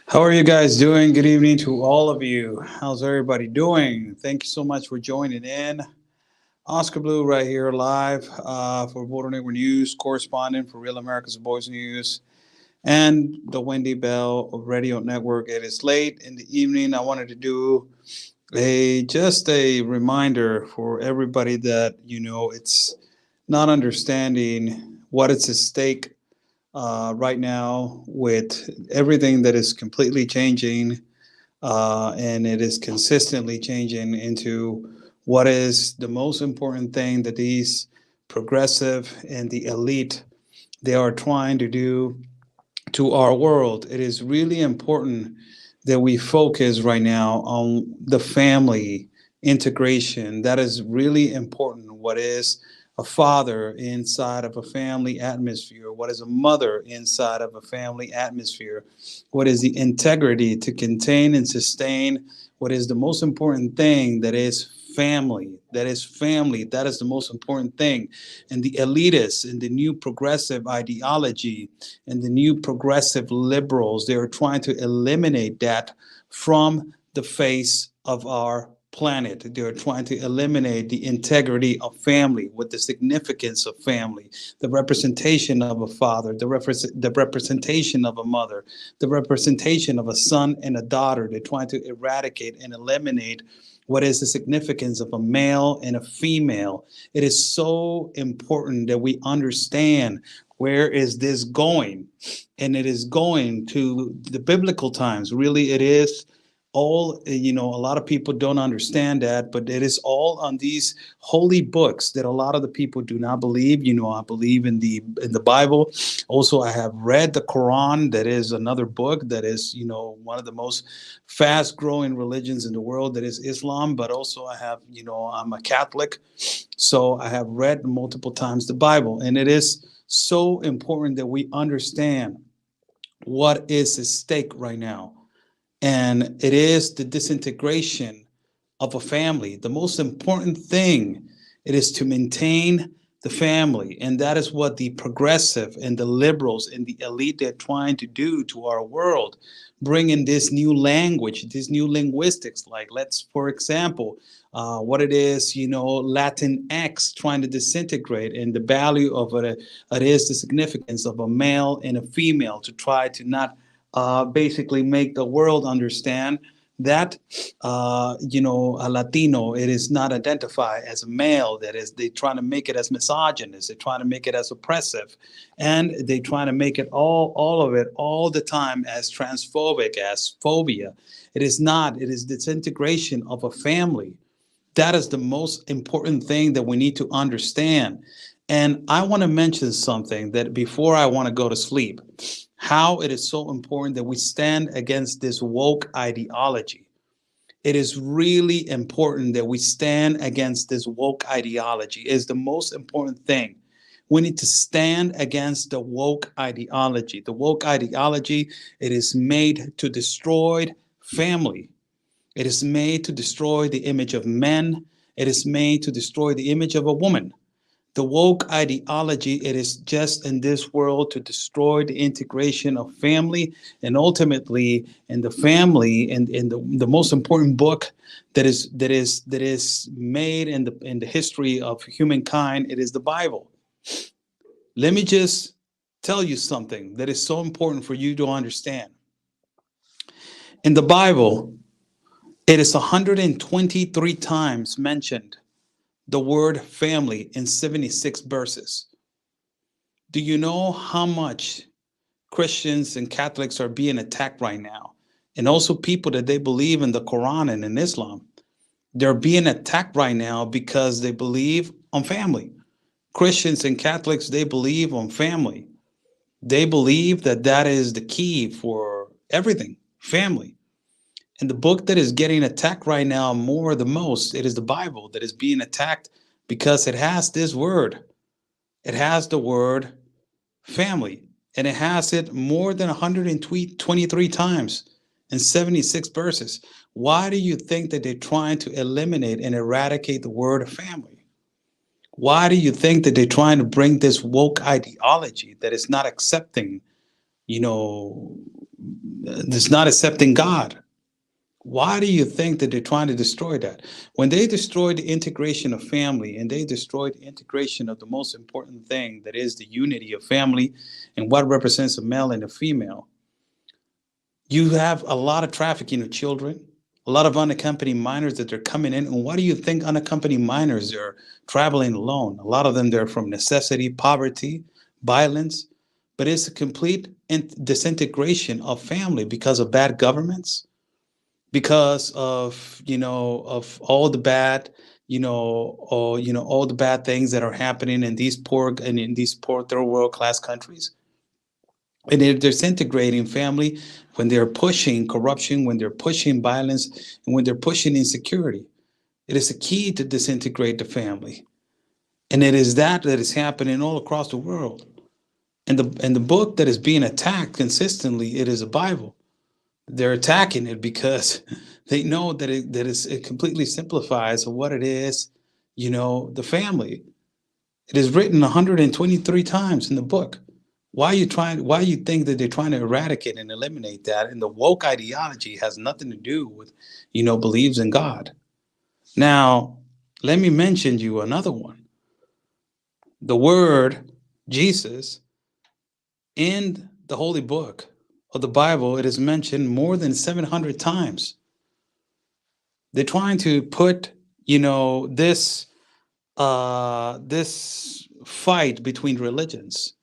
How are you guys doing? Good evening to all of you. How's everybody doing? Thank you so much for joining in. Oscar Blue right here live for Border Network News, correspondent for Real America's Boys News, and the Wendy Bell Radio Network. It is late in the evening. I wanted to do a reminder for everybody that it's not understanding what is at stake right now with everything that is completely changing, and it is consistently changing into what is the most important thing that these progressive and the elite they are trying to do to our world. It is really important that we focus right now on the family integration. That is really important. What is a father inside of a family atmosphere? What is a mother inside of a family atmosphere? What is the integrity to contain and sustain what is the most important thing, that is family? That is family. That is the most important thing. And the elitists and the new progressive ideology and the new progressive liberals, they are trying to eliminate that from the face of our planet. They're trying to eliminate the integrity of family, with the significance of family, the representation of a father, the representation of a mother, the representation of a son and a daughter. They're trying to eradicate and eliminate what is the significance of a male and a female. It is so important that we understand where is this going, and it is going to the biblical times. Really, it is all, a lot of people don't understand that, but it is all on these holy books that a lot of the people do not believe. I believe in the Bible. Also, I have read the Quran. That is another book that is, one of the most fast growing religions in the world, that is Islam. But also I have, I'm a Catholic, so I have read multiple times the Bible, and it is so important that we understand what is at stake right now. And it is the disintegration of a family. The most important thing, it is to maintain the family. And that is what the progressive and the liberals and the elite, they're trying to do to our world, bring in this new language, this new linguistics. Like, let's, for example, what it is, Latin X, trying to disintegrate, and the value of it is the significance of a male and a female, to try to not basically make the world understand that a Latino, it is not identified as a male. That is, they trying to make it as misogynist, they trying to make it as oppressive, and they trying to make it all of it all the time as transphobic, as phobia. It is not. It is disintegration of a family. That is the most important thing that we need to understand. And I want to mention something that before I want to go to sleep, how it is so important that we stand against this woke ideology. It is really important that we stand against this woke ideology. It is the most important thing. We need to stand against the woke ideology. The woke ideology, it is made to destroy family. It is made to destroy the image of men. It is made to destroy the image of a woman. The woke ideology, it is just in this world to destroy the integration of family, and ultimately in the family, and in the most important book that is made in the history of humankind, it is the Bible. Let me just tell you something that is so important for you to understand. In the Bible, it is 123 times mentioned the word family in 76 verses. Do you know how much Christians and Catholics are being attacked right now? And also people that they believe in the Quran and in Islam. They're being attacked right now because they believe on family. Christians and Catholics, they believe on family. They believe that that is the key for everything, family. And the book that is getting attacked right now more the most, it is the Bible that is being attacked because it has this word. It has the word family, and it has it more than 123 times in 76 verses. Why do you think that they're trying to eliminate and eradicate the word family? Why do you think that they're trying to bring this woke ideology that is not accepting, you know, It's not accepting God. Why do you think that they're trying to destroy that? When they destroyed the integration of family and they destroyed the integration of the most important thing, that is the unity of family and what represents a male and a female, you have a lot of trafficking of children, a lot of unaccompanied minors that they're coming in. And why do you think unaccompanied minors are traveling alone? A lot of them, they're from necessity, poverty, violence, but it's a complete disintegration of family because of bad governments, because of, of all the bad, all the bad things that are happening in these poor third world class countries. And they're disintegrating family when they're pushing corruption, when they're pushing violence, and when they're pushing insecurity. It is a key to disintegrate the family. And it is that is happening all across the world. And the book that is being attacked consistently, it is a Bible. They're attacking it because they know that it completely simplifies what it is, the family. It is written 123 times in the book. Why you think that they're trying to eradicate and eliminate that? And the woke ideology has nothing to do with, believes in God. Now, let me mention you another one. The word Jesus in the holy book of the Bible, it is mentioned more than 700 times. They're trying to put, this fight between religions.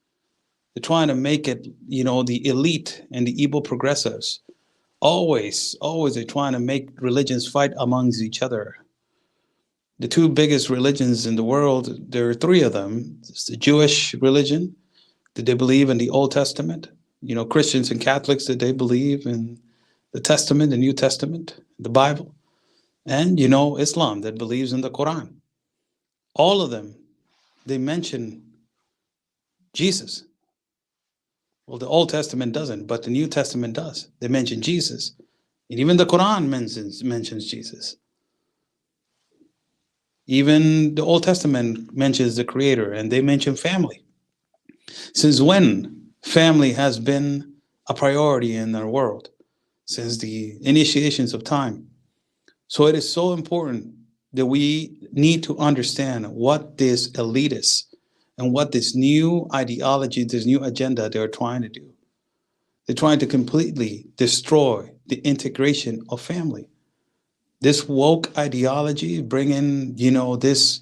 They're trying to make it, the elite and the evil progressives. Always they're trying to make religions fight amongst each other. The two biggest religions in the world, there are three of them. It's the Jewish religion, that they believe in the Old Testament. Christians and Catholics, that they believe in the Testament, the New Testament, the Bible. And, Islam, that believes in the Quran. All of them, they mention Jesus. Well, the Old Testament doesn't, but the New Testament does. They mention Jesus. And even the Quran mentions Jesus. Even the Old Testament mentions the Creator, and they mention family. Since when family has been a priority in our world? Since the initiations of time. So it is so important that we need to understand what this elitist and what this new ideology, this new agenda they're trying to do. They're trying to completely destroy the integration of family. This woke ideology, bringing, this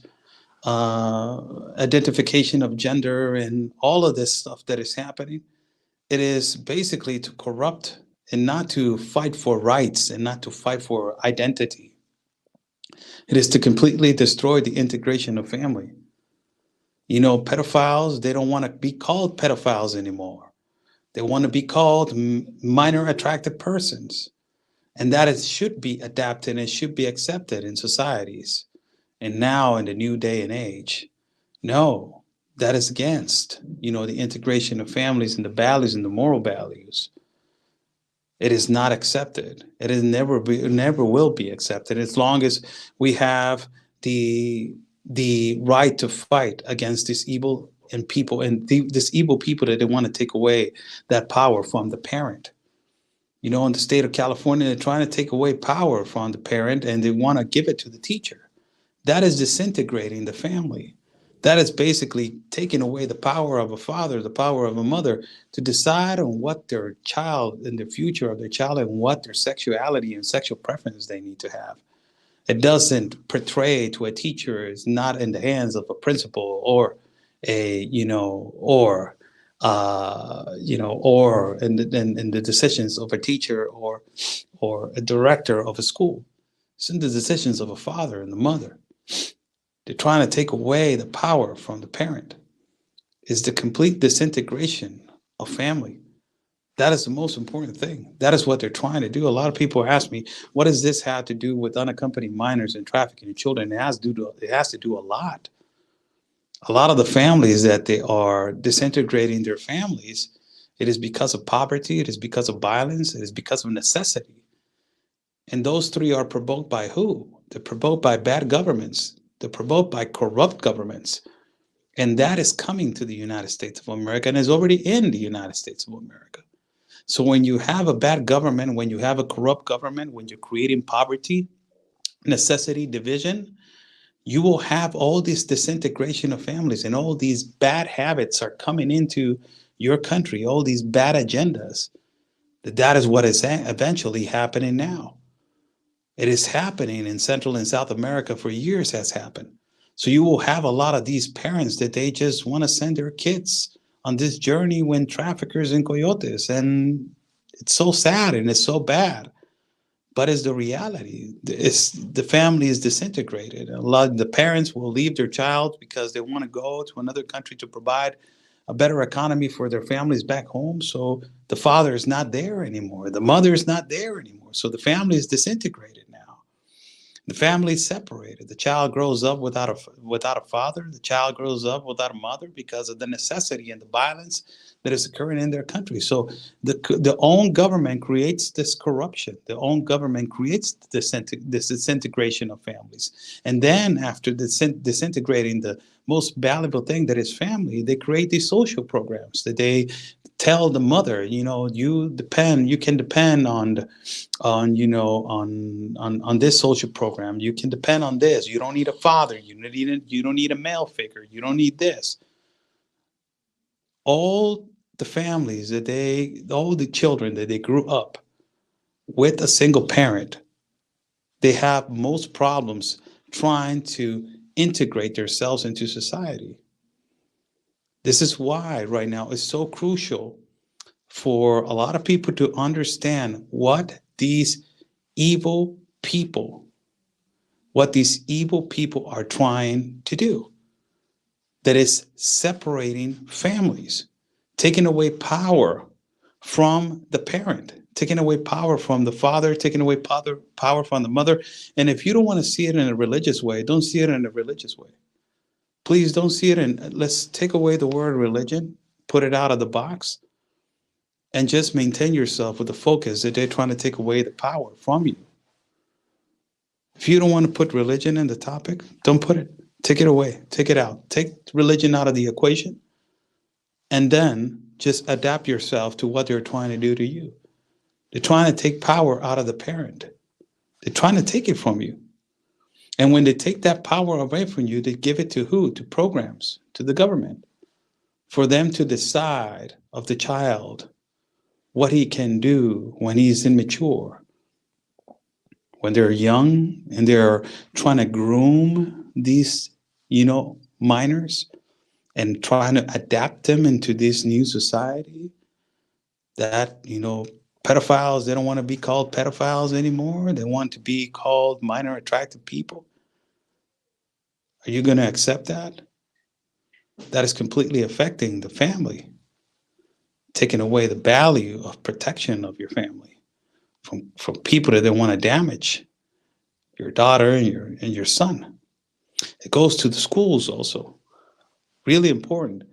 identification of gender and all of this stuff that is happening, it is basically to corrupt and not to fight for rights and not to fight for identity. It is to completely destroy the integration of family. Pedophiles, they don't want to be called pedophiles anymore. They want to be called minor attracted persons. And that should be adapted and should be accepted in societies. And now in the new day and age, no, that is against, the integration of families and the values and the moral values. It is not accepted. It is never will be accepted as long as we have the right to fight against this evil and people and this evil people that they want to take away that power from the parent. In the state of California, they're trying to take away power from the parent and they want to give it to the teacher. That is disintegrating the family. That is basically taking away the power of a father, the power of a mother to decide on what their child and the future of their child and what their sexuality and sexual preference they need to have. It doesn't portray to a teacher. It's not in the hands of a principal or or in the decisions of a teacher or a director of a school. It's in the decisions of a father and the mother. They're trying to take away the power from the parent. It's the complete disintegration of family. That is the most important thing. That is what they're trying to do. A lot of people ask me, what does this have to do with unaccompanied minors and trafficking of children? It has to do a lot. A lot of the families that they are disintegrating their families, it is because of poverty, it is because of violence, it is because of necessity. And those three are provoked by who? They're provoked by bad governments. They're provoked by corrupt governments. And that is coming to the United States of America and is already in the United States of America. So when you have a bad government, when you have a corrupt government, when you're creating poverty, necessity, division, you will have all this disintegration of families, and all these bad habits are coming into your country, all these bad agendas. That is what is eventually happening now. It is happening in Central and South America for years has happened. So you will have a lot of these parents that they just want to send their kids on this journey when traffickers and coyotes. And it's so sad and it's so bad. But it's the reality. The family is disintegrated. A lot of the parents will leave their child because they want to go to another country to provide a better economy for their families back home. So the father is not there anymore. The mother is not there anymore. So the family is disintegrated now. The family is separated. The child grows up without a father. The child grows up without a mother because of the necessity and the violence that is occurring in their country. So the own government creates this corruption. The own government creates this disintegration of families. And then after disintegrating the most valuable thing that is family, they create these social programs that they tell the mother, you can depend on this social program. You can depend on this. You don't need a father. You don't need a male figure. You don't need this. All the families all the children that they grew up with a single parent, they have most problems trying to integrate themselves into society. This is why right now it's so crucial for a lot of people to understand what these evil people are trying to do. That is separating families, taking away power from the parent, taking away power from the father, taking away power from the mother. And if you don't want to see it in a religious way, don't see it in a religious way. Please don't see it in, let's take away the word religion, put it out of the box, and just maintain yourself with the focus that they're trying to take away the power from you. If you don't want to put religion in the topic, don't put it. Take it away. Take it out. Take religion out of the equation. And then just adapt yourself to what they're trying to do to you. They're trying to take power out of the parent. They're trying to take it from you. And when they take that power away from you, they give it to who? To programs, to the government, for them to decide of the child what he can do when he's immature. When they're young and they're trying to groom these, minors and trying to adapt them into this new society that, pedophiles, they don't want to be called pedophiles anymore. They want to be called minor attractive people. Are you going to accept that? That is completely affecting the family, taking away the value of protection of your family from people that they want to damage your daughter and your son. It goes to the schools also. Really important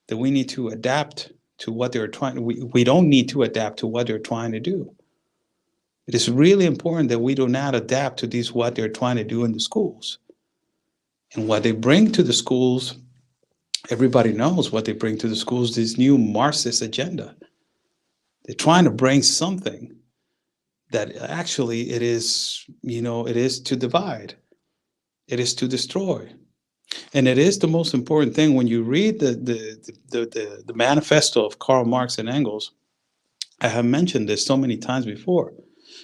that we need to adapt to what they're trying. We don't need to adapt to what they're trying to do. It is really important that we do not adapt to what they're trying to do in the schools. And what they bring to the schools, everybody knows what they bring to the schools, this new Marxist agenda. They're trying to bring something that actually it is to divide. It is to destroy. And it is the most important thing when you read the manifesto of Karl Marx and Engels. I have mentioned this so many times before.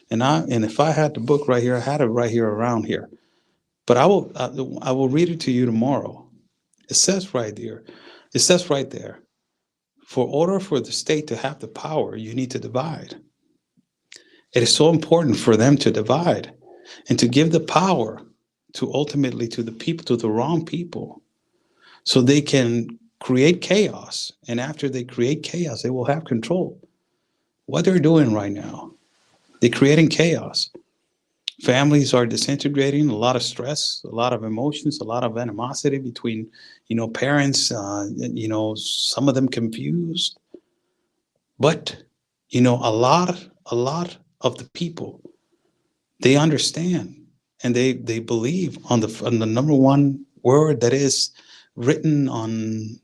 And if I had the book right here, I had it right here around here. But I will read it to you tomorrow. It says right there, for order for the state to have the power, you need to divide. It is so important for them to divide and to give the power to ultimately to the people, to the wrong people, so they can create chaos. And after they create chaos, they will have control. What they're doing right now, they're creating chaos. Families are disintegrating, a lot of stress, a lot of emotions, a lot of animosity between, parents, some of them confused. But, a lot of the people, they understand and they believe on the number one word that is written on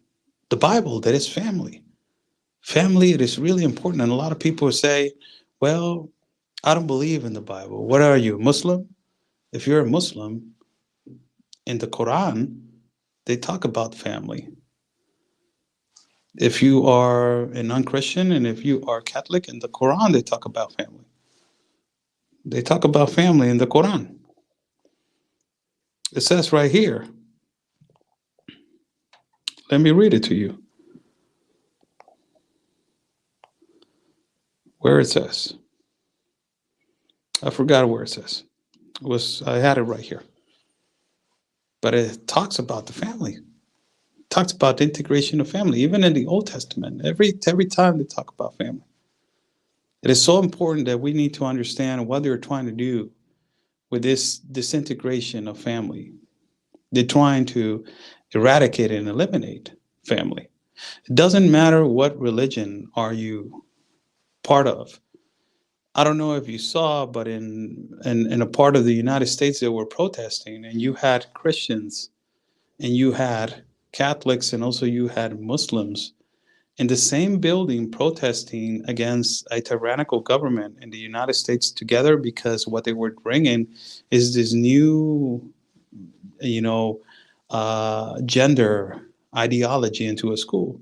the Bible, that is family. Family, it is really important. And a lot of people say, well, I don't believe in the Bible. What are you, Muslim? If you're a Muslim, in the Quran, they talk about family. If you are a non-Christian and if you are Catholic, in the Quran, they talk about family. They talk about family in the Quran. It says right here, let me read it to you. Where it says. I forgot where it says. I had it right here. But it talks about the family. It talks about the integration of family, even in the Old Testament. Every time they talk about family. It is so important that we need to understand what they're trying to do with this disintegration of family. They're trying to eradicate and eliminate family. It doesn't matter what religion are you part of. I don't know if you saw, but in a part of the United States that were protesting, and you had Christians, and you had Catholics, and also you had Muslims in the same building protesting against a tyrannical government in the United States together, because what they were bringing is this new, you know, gender ideology into a school.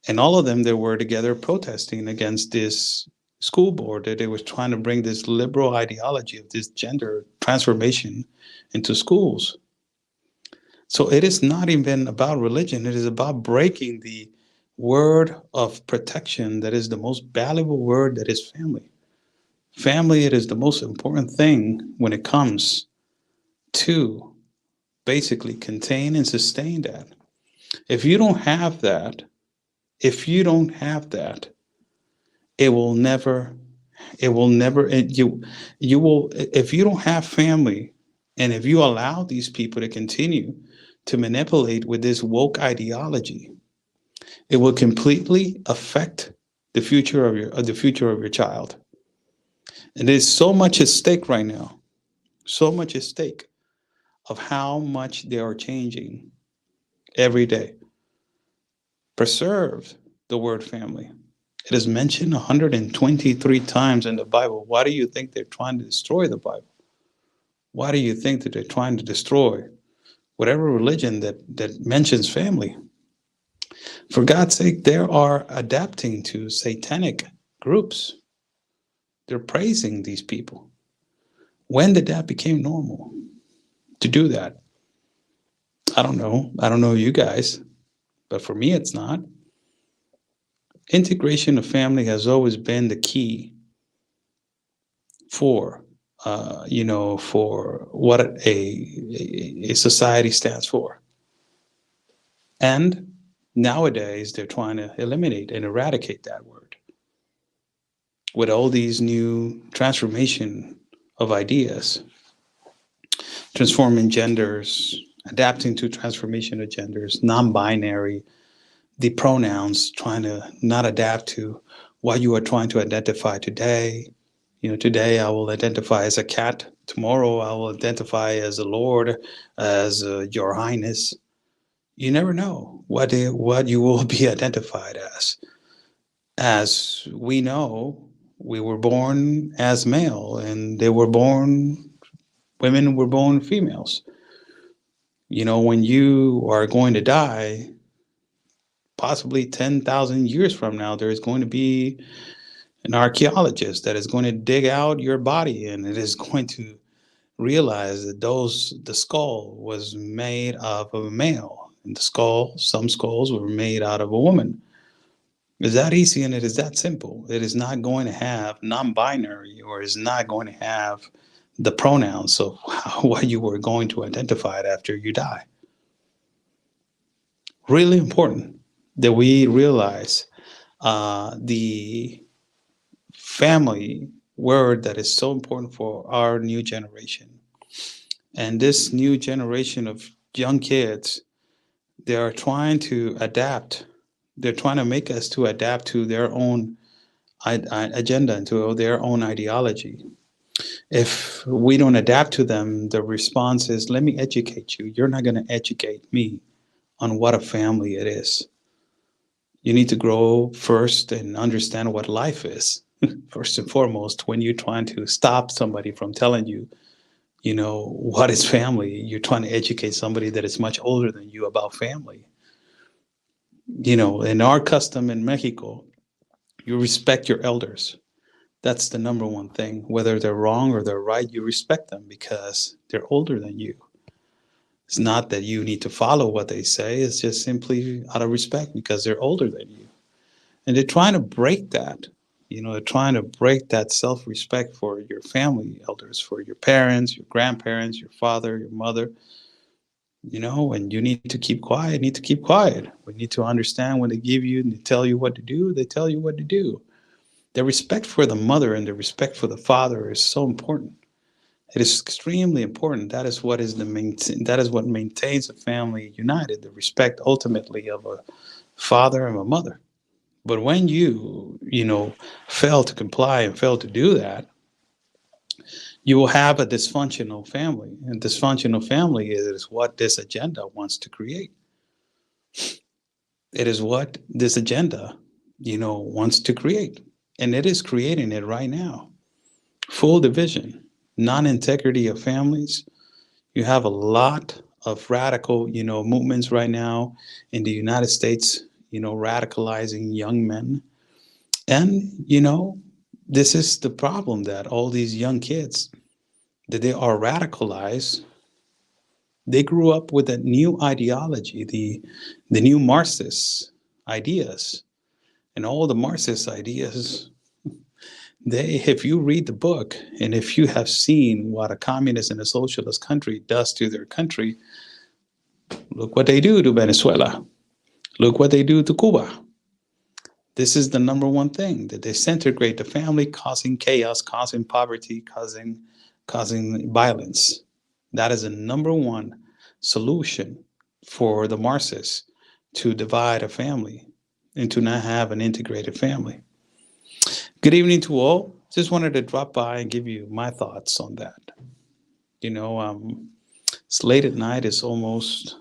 And all of them, they were together protesting against this school board that they was trying to bring this liberal ideology of this gender transformation into schools. So it is not even about religion. It is about breaking the word of protection that is the most valuable word, that is family. Family, it is the most important thing when it comes to basically contain and sustain that. If you don't have that, if you don't have that, it will never, you will, if you don't have family, and if you allow these people to continue to manipulate with this woke ideology, it will completely affect the future of your child. And there's so much at stake right now, so much at stake of how much they are changing every day. Preserve the word family. It is mentioned 123 times in the Bible. Why do you think they're trying to destroy the Bible? Why do you think that they're trying to destroy whatever religion that mentions family? For God's sake, they are adapting to satanic groups. They're praising these people. When did that become normal to do that? I don't know. I don't know you guys, but for me, it's not. Integration of family has always been the key for, for what a society stands for. And nowadays, they're trying to eliminate and eradicate that word with all these new transformation of ideas, transforming genders, adapting to transformation of genders, non-binary, the pronouns, trying to not adapt to what you are trying to identify today. Today I will identify as a cat. Tomorrow I will identify as a lord, as your highness. You never know what you will be identified as. As we know, we were born as male, and women were born females. When you are going to die, possibly 10,000 years from now, there is going to be an archaeologist that is going to dig out your body, and it is going to realize that the skull was made of a male, and some skulls were made out of a woman. It's that easy, and it is that simple. It is not going to have non-binary, or is not going to have the pronouns of what you were going to identify it after you die. Really important that we realize the family word that is so important for our new generation. And this new generation of young kids, they are trying to adapt. They're trying to make us to adapt to their own agenda and to their own ideology. If we don't adapt to them, the response is, let me educate you. You're not going to educate me on what a family it is. You need to grow first and understand what life is. First and foremost, when you're trying to stop somebody from telling you, what is family, you're trying to educate somebody that is much older than you about family. In our custom in Mexico, you respect your elders. That's the number one thing. Whether they're wrong or they're right, you respect them because they're older than you. It's not that you need to follow what they say. It's just simply out of respect because they're older than you. And they're trying to break that. They're trying to break that self-respect for your family elders, for your parents, your grandparents, your father, your mother. And you need to keep quiet, need to keep quiet. We need to understand when they give you and they tell you what to do, they tell you what to do. The respect for the mother and the respect for the father is so important. It is extremely important. That is what maintains a family united, the respect ultimately of a father and a mother. But when you fail to comply and fail to do that, you will have a dysfunctional family. And dysfunctional family is what this agenda wants to create. It is what this agenda, wants to create. And it is creating it right now. Full division, non-integrity of families. You have a lot of radical, movements right now in the United States, radicalizing young men. And, this is the problem, that all these young kids, that they are radicalized. They grew up with a new ideology, the new Marxist ideas. And all the Marxist ideas, if you read the book and if you have seen what a communist and a socialist country does to their country, look what they do to Venezuela. Look what they do to Cuba. This is the number one thing, that they disintegrate the family, causing chaos, causing poverty, causing violence. That is the number one solution for the Marxists, to divide a family and to not have an integrated family. Good evening to all. Just wanted to drop by and give you my thoughts on that. It's late at night. It's almost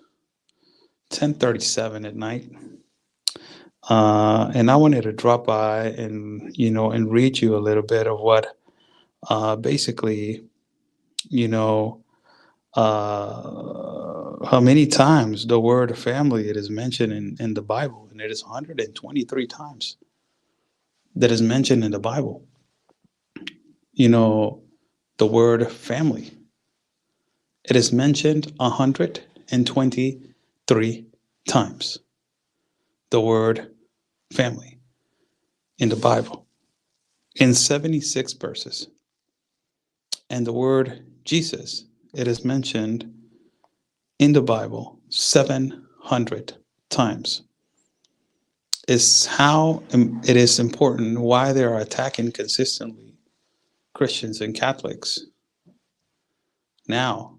10:37 at night. And I wanted to drop by and read you a little bit of what basically, how many times the word family it is mentioned in the Bible, and it is 123 times that is mentioned in the Bible. The word family. It is mentioned 123 times. The word family in the Bible, in 76 verses. And the word Jesus, it is mentioned in the Bible 700 times. Is how it is important, why they are attacking consistently Christians and Catholics. Now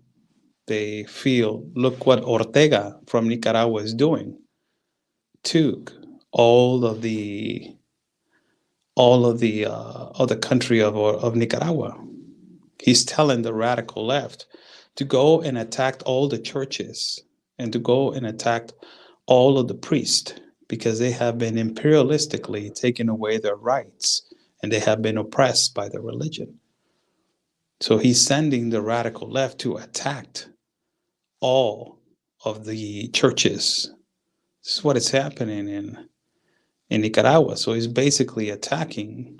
they feel, look what Ortega from Nicaragua is doing. Took all of the country of Nicaragua. He's telling the radical left to go and attack all the churches and to go and attack all of the priests, because they have been imperialistically taking away their rights and they have been oppressed by the religion. So he's sending the radical left to attack all of the churches. This is what is happening in Nicaragua. So he's basically attacking,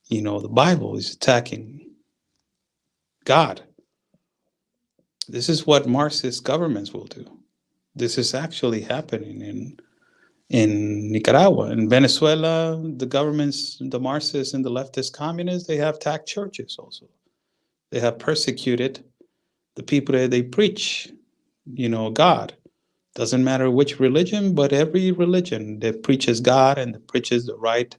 the Bible. He's attacking God. This is what Marxist governments will do. This is actually happening in Nicaragua. In Venezuela, the governments, the Marxists and the leftist communists, they have attacked churches also. They have persecuted the people that they preach, God. Doesn't matter which religion, but every religion that preaches God and that preaches the right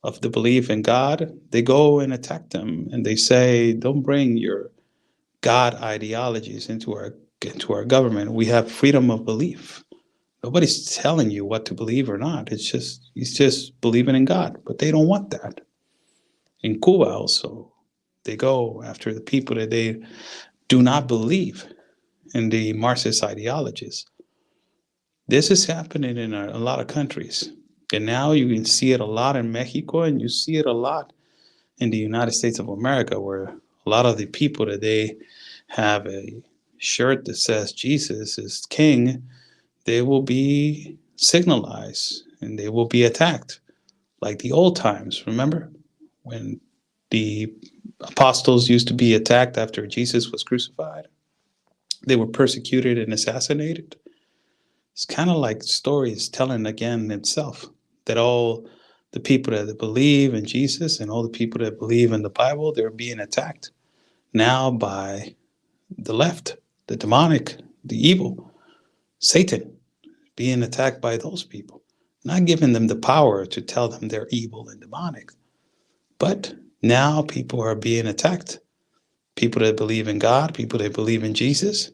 of the belief in God, they go and attack them. And they say, don't bring your God ideologies into our government. We have freedom of belief. Nobody's telling you what to believe or not. It's just believing in God. But they don't want that. In Cuba also, they go after the people that they do not believe in the Marxist ideologies. This is happening in a lot of countries. And now you can see it a lot in Mexico, and you see it a lot in the United States of America, where a lot of the people that they have a shirt that says Jesus is king, they will be signalized and they will be attacked like the old times. Remember when the apostles used to be attacked after Jesus was crucified? They were persecuted and assassinated. It's kind of like the story is telling again itself, that all the people that believe in Jesus and all the people that believe in the Bible, they're being attacked now by the left, the demonic, the evil, Satan, being attacked by those people, not giving them the power to tell them they're evil and demonic. But now people are being attacked. People that believe in God, people that believe in Jesus,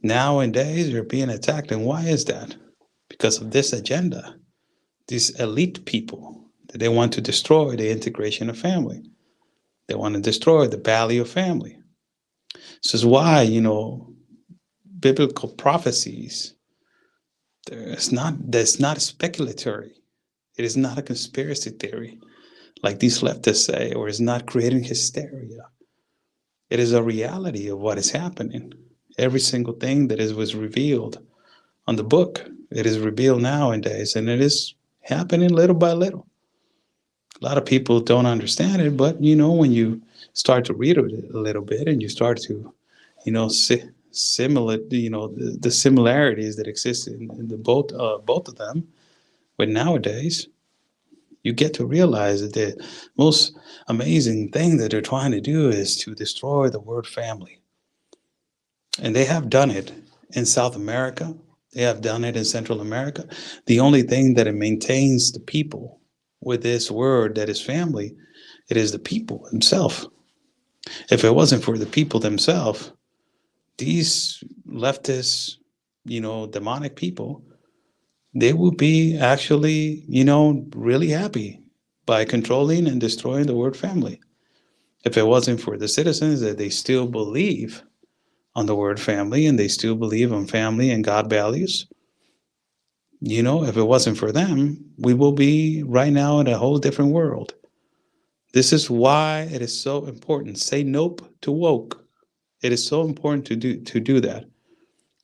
nowadays are being attacked. And why is that? Because of this agenda, these elite people, that they want to destroy the integration of family. They want to destroy the value of family. This is why, biblical prophecies, that's not speculatory. It is not a conspiracy theory, like these leftists say, or is not creating hysteria. It is a reality of what is happening. Every single thing that was revealed on the book, it is revealed nowadays, and it is happening little by little. A lot of people don't understand it, but when you start to read it a little bit and you start to, similar, the similarities that exist in the both of them, but nowadays you get to realize that the most amazing thing that they're trying to do is to destroy the word family. And they have done it in South America. They have done it in Central America. The only thing that it maintains the people with this word that is family, it is the people themselves. If it wasn't for the people themselves, these leftist, demonic people, they would be actually, really happy by controlling and destroying the word family. If it wasn't for the citizens that they still believe on the word family and they still believe on family and God values, if it wasn't for them, we will be right now in a whole different world. This is why it is so important. Say nope to woke. It is so important to do that.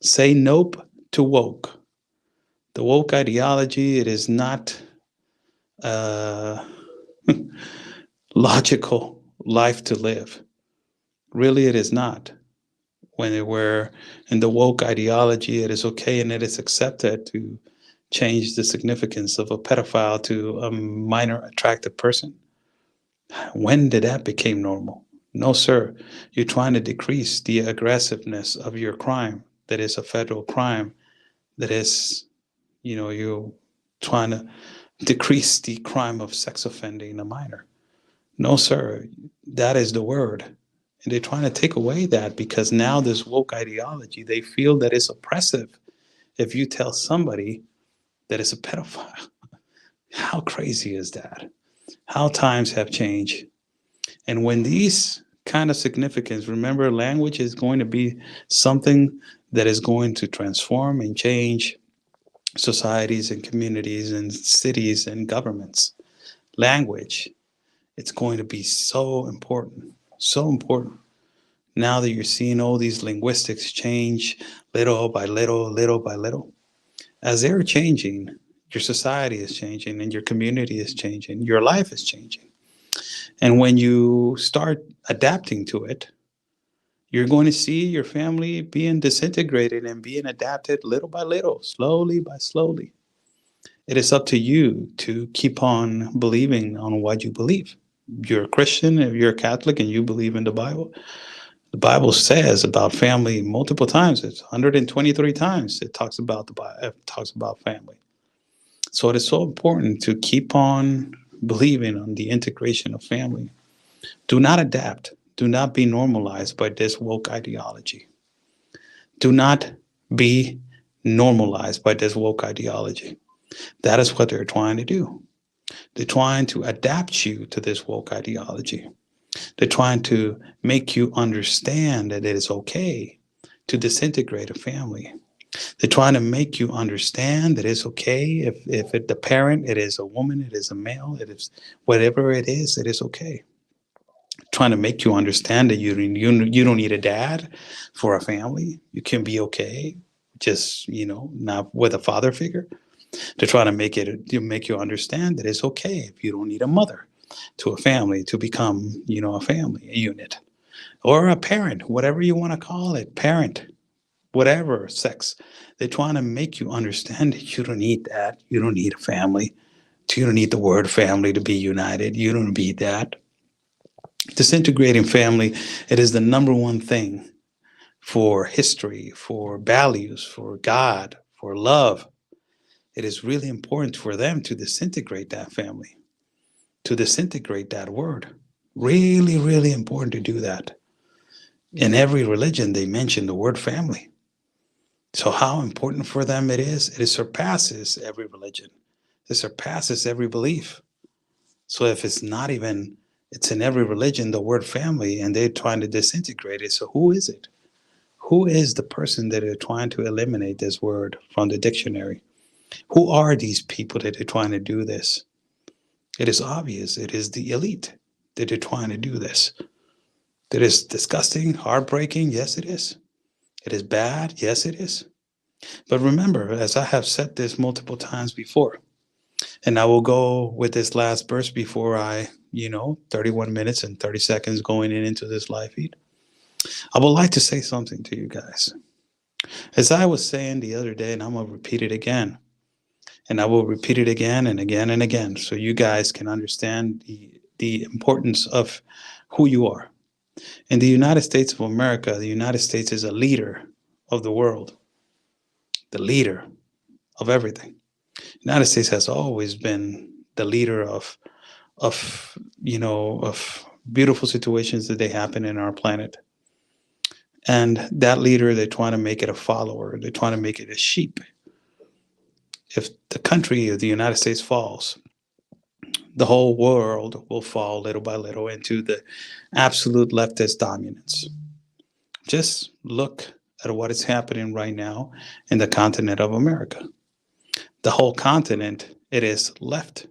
Say nope to woke. The woke ideology, it is not logical life to live. Really, it is not. When we're in the woke ideology, it is okay and it is accepted to change the significance of a pedophile to a minor attractive person. When did that become normal? No, sir. You're trying to decrease the aggressiveness of your crime. That is a federal crime. That is, you're trying to decrease the crime of sex offending a minor. No, sir. That is the word. And they're trying to take away that because now this woke ideology, they feel that it's oppressive if you tell somebody that it's a pedophile. How crazy is that? How times have changed. And when these kind of significance, remember, language is going to be something that is going to transform and change societies and communities and cities and governments. Language, it's going to be so important, so important. Now that you're seeing all these linguistics change little by little, little by little, as they're changing, your society is changing and your community is changing, your life is changing. And when you start adapting to it, you're going to see your family being disintegrated and being adapted little by little, slowly by slowly. It is up to you to keep on believing on what you believe. You're a Christian, if you're a Catholic and you believe in the Bible says about family multiple times. It's 123 times it talks about family. So it is so important to keep on believing on the integration of family. Do not adapt. Do not be normalized by this woke ideology. Do not be normalized by this woke ideology. That is what they're trying to do. They're trying to adapt you to this woke ideology. They're trying to make you understand that it is okay to disintegrate a family. They're trying to make you understand that it's okay if the parent, it is a woman, it is a male, it is whatever it is okay. Trying to make you understand that you don't need a dad for a family. You can be okay, just not with a father figure. They're trying to make you understand that it's okay if you don't need a mother to a family to become a family, a unit, or a parent, whatever you want to call it, parent, whatever sex. They're trying to make you understand that you don't need that. You don't need a family. You don't need the word family to be united. You don't need that. Disintegrating family, it is the number one thing for history, for values, for God, for love. It is really important for them to disintegrate that family, to disintegrate that word. Really, really important to do that. In every religion, they mention the word family. So how important for them it surpasses every religion. It surpasses every belief. So if it's not even, it's in every religion, the word family, and they're trying to disintegrate it. So who is it? Who is the person that are trying to eliminate this word from the dictionary? Who are these people that are trying to do this? It is obvious. It is the elite that are trying to do this. It is disgusting, heartbreaking. Yes, it is. It is bad. Yes, it is. But remember, as I have said this multiple times before, and I will go with this last verse before 31 minutes and 30 seconds going into this live feed. I would like to say something to you guys. As I was saying the other day, and I'm going to repeat it again, and I will repeat it again and again and again so you guys can understand the importance of who you are. In the United States of America, the United States is a leader of the world, the leader of everything. The United States has always been the leader of beautiful situations that they happen in our planet. And that leader, they're trying to make it a follower. They're trying to make it a sheep. If the country of the United States falls, the whole world will fall little by little into the absolute leftist dominance. Just look at what is happening right now in the continent of America. The whole continent, it is left.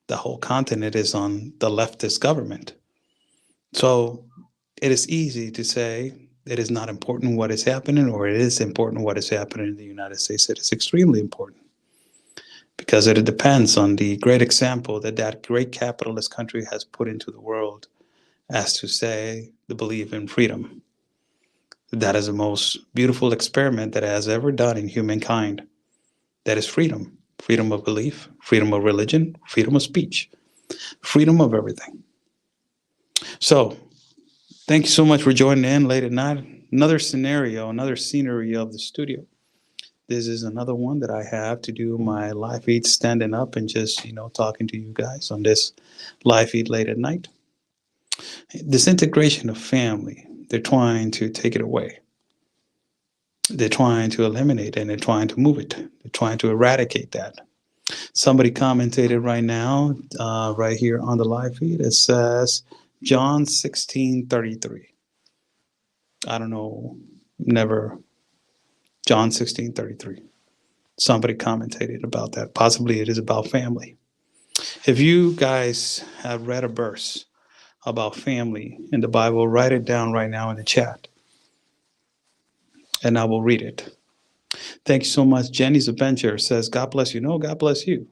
The whole continent is on the leftist government. So it is easy to say it is not important what is happening, or it is important what is happening in the United States. It is extremely important because it depends on the great example that great capitalist country has put into the world as to say the belief in freedom. That is the most beautiful experiment that has ever done in humankind. That is freedom. Freedom of belief, freedom of religion, freedom of speech, freedom of everything. So thank you so much for joining in late at night. Another scenario, another scenery of the studio. This is another one that I have to do my live feed standing up and just, talking to you guys on this live feed late at night. Disintegration of family. They're trying to take it away. They're trying to eliminate it, and they're trying to move it. They're trying to eradicate that. Somebody commented right now, right here on the live feed. It says John 16:33. I don't know, never. John 16:33. Somebody commented about that. Possibly it is about family. If you guys have read a verse about family in the Bible, write it down right now in the chat, and I will read it. Thank you so much. Jenny's Adventure says, God bless you. No, God bless you.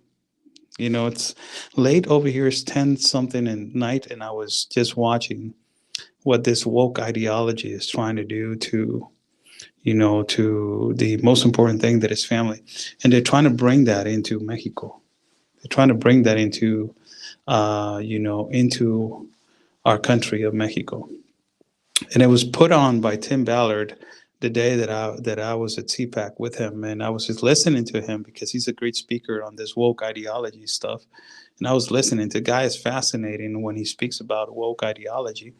It's late over here. It's 10 something at night, and I was just watching what this woke ideology is trying to do to the most important thing, that is family. And they're trying to bring that into Mexico. They're trying to bring that into, into our country of Mexico. And it was put on by Tim Ballard the day that I was at CPAC with him, and I was just listening to him because he's a great speaker on this woke ideology stuff. And I was listening. The guy is fascinating when he speaks about woke ideology.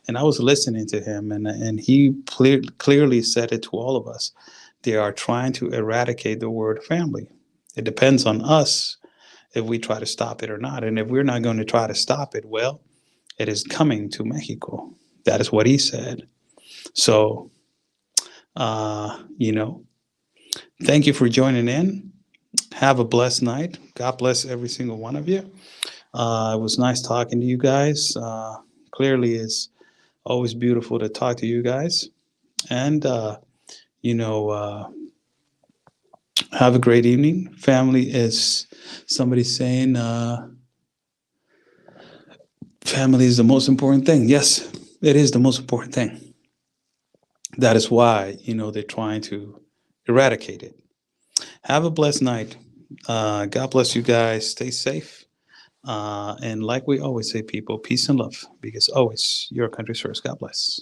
And I was listening to him, and he clearly said it to all of us. They are trying to eradicate the word family. It depends on us if we try to stop it or not. And if we're not going to try to stop it, well, it is coming to Mexico. That is what he said. So, Thank you for joining in. Have a blessed night. God bless every single one of you. It was nice talking to you guys. Clearly, it's always beautiful to talk to you guys. And, you know, have a great evening. Family is, somebody's saying, family is the most important thing. Yes, it is the most important thing. That is why, they're trying to eradicate it. Have a blessed night. God bless you guys. Stay safe. And like we always say, people, peace and love, because always your country's first. God bless.